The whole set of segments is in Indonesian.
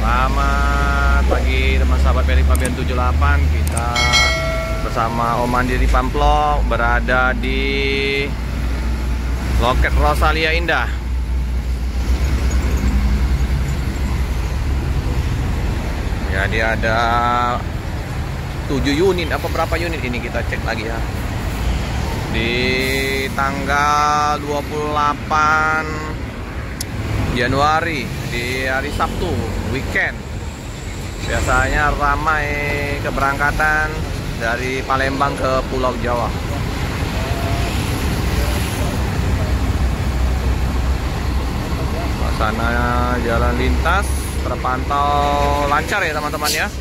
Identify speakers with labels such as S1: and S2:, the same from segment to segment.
S1: Selamat pagi teman sahabat Peri Pabian 78. Kita bersama Om Mandiri Pamplok berada di Loket Rosalia Indah. Jadi ada 7 unit apa berapa unit ini, kita cek lagi ya. Di tanggal 28 Januari, di hari Sabtu, weekend. Biasanya ramai keberangkatan dari Palembang ke Pulau Jawa. Suasana jalan lintas terpantau lancar ya teman-teman ya.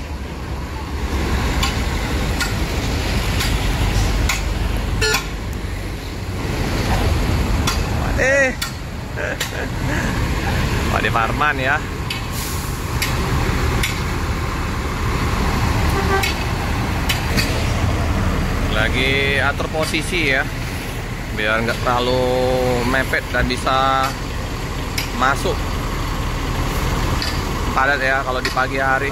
S1: Pak De Parman ya. Lagi atur posisi ya, biar nggak terlalu mepet dan bisa masuk padat ya kalau di pagi hari.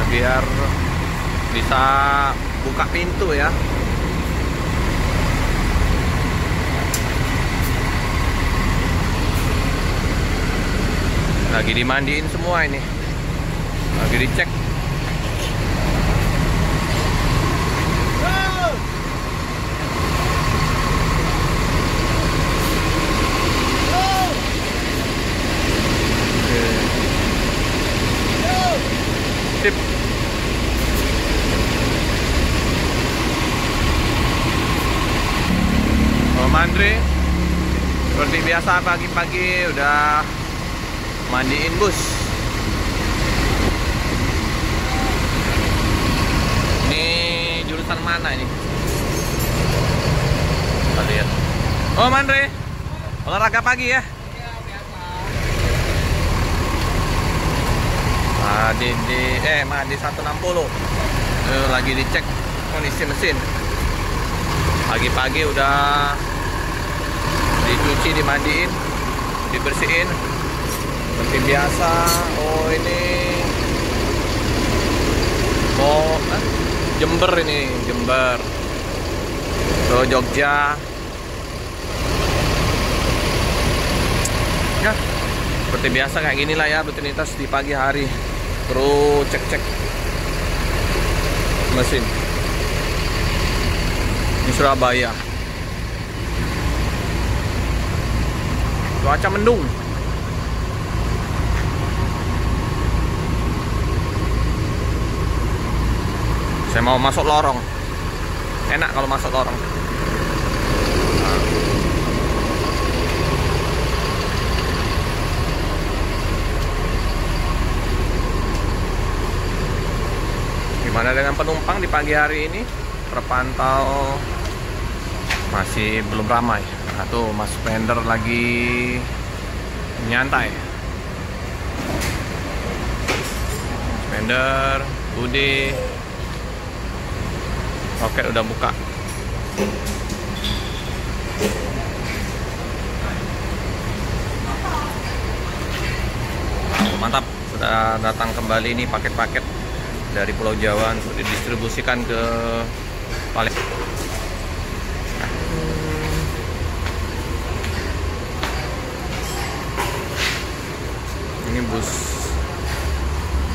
S1: Biar bisa buka pintu ya. Lagi dimandiin semua ini, lagi dicek. Sip. Om Andre seperti biasa pagi-pagi udah mandiin bus. Ini jurusan mana ini? Kita lihat. Om Andre, olahraga pagi ya? Madi 160. Lagi dicek kondisi mesin. Pagi-pagi udah dicuci, dimandiin, dibersihin seperti biasa. Oh ini Jember ini, Jember ke Jogja ya. Seperti biasa kayak gini lah ya rutinitas di pagi hari. Terus cek-cek mesin di Surabaya. Cuaca mendung. Saya mau masuk lorong. Enak kalau masuk lorong. Gimana dengan penumpang di pagi hari ini? Terpantau masih belum ramai. Nah tuh Mas Spender lagi nyantai. Spender, Budi, Loket udah buka. Mantap, sudah datang kembali nih paket-paket dari Pulau Jawa untuk didistribusikan ke Palembang. Ini bus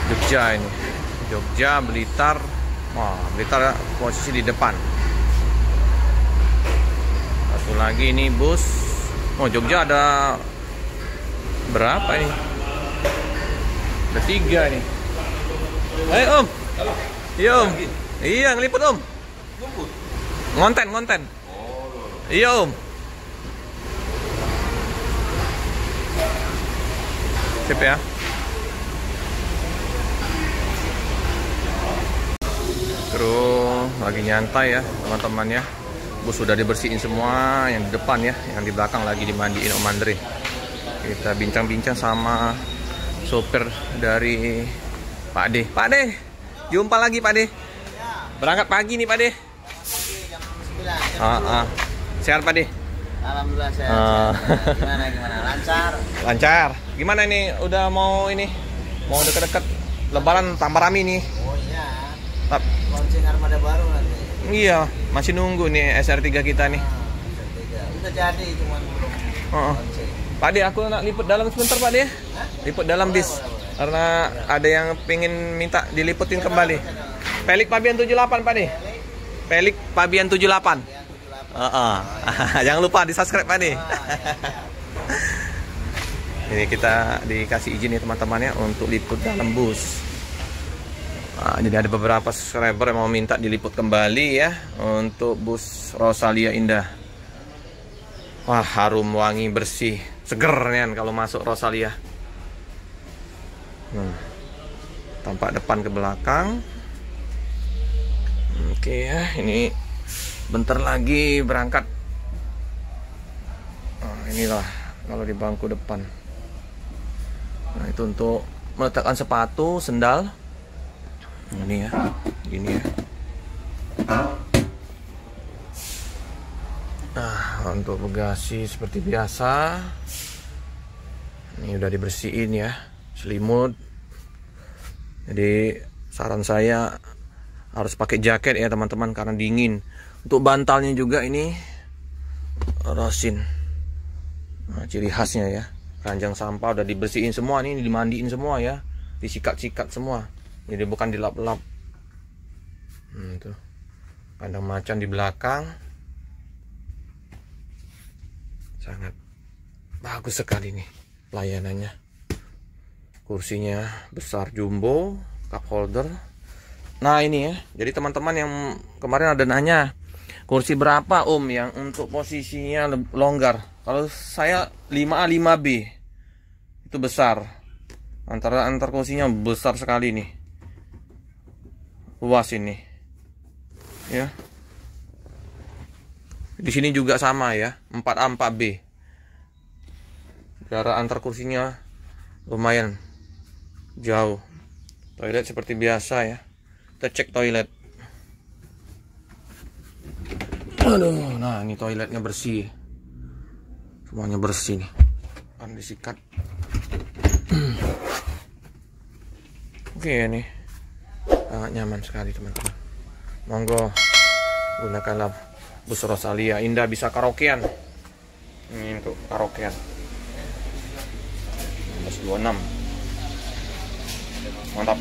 S1: Jogja ini, Jogja, Blitar. Wah, Blitar posisi di depan. Satu lagi ini bus. Oh, Jogja ada berapa ini? Ada 3 ini. Hai Om. Iya Om. Iya ngeliput Om. Ngonten. Iya Om. Sip ya. Terus lagi nyantai ya teman-teman ya. Bus sudah dibersihin semua, yang di depan ya, yang di belakang lagi dimandiin Om Andre. Kita bincang-bincang sama sopir dari Pak De. Pak De, jumpa lagi Pak De. Berangkat pagi nih Pak De. Sehat Pak De?
S2: Alhamdulillah sehat. Gimana? Lancar.
S1: Lancar. Gimana ini? Udah mau ini? Mau deket-deket Lebaran tambah rame nih.
S2: Oh iya. Launching armada baru nanti.
S1: Iya, masih nunggu nih SR3 kita nih.
S2: SR3. Udah jadi cuman belum launching.
S1: Pak De, aku nak liput dalam sebentar Pak De. Liput dalam bis. Karena ada yang pengen minta diliputin kembali. Pelik Pabian 78 Pak De. Pelik Pabian 78. Jangan lupa di subscribe Pak De. Ini kita dikasih izin nih teman-teman ya untuk liput dalam bus. Jadi ada beberapa subscriber yang mau minta diliput kembali ya untuk bus Rosalia Indah. Wah, harum, wangi, bersih, seger nih kalau masuk Rosalia. Tampak depan ke belakang. Oke ya, ini bentar lagi berangkat. Inilah kalau di bangku depan. Nah, itu untuk meletakkan sepatu, sendal. Ini ya, gini ya. Nah, untuk bagasi seperti biasa. Ini udah dibersihin ya, selimut. Jadi saran saya harus pakai jaket ya teman-teman karena dingin. Untuk bantalnya juga ini rosin. Nah, ciri khasnya ya. Keranjang sampah udah dibersihin semua nih, dimandiin semua ya. Disikat-sikat semua. Jadi bukan dilap-lap. Tuh. Kandang macan di belakang. Sangat bagus sekali nih pelayanannya. Kursinya besar jumbo, cup holder. Nah ini ya, jadi teman-teman yang kemarin ada nanya kursi berapa Om yang untuk posisinya longgar. Kalau saya 5A 5B itu besar. Antar kursinya besar sekali nih. Luas ini. Ya. Di sini juga sama ya, 4A 4B. Jarak antar kursinya lumayan jauh. Toilet seperti biasa ya. Kita cek toilet. Aduh, nah ini toiletnya bersih. Semuanya bersih nih. Kan disikat. Oke nih. Sangat nyaman sekali teman-teman. Monggo gunakanlah bus Rosalia Indah, bisa karaokean. Ini untuk karaokean. 26. Mantap.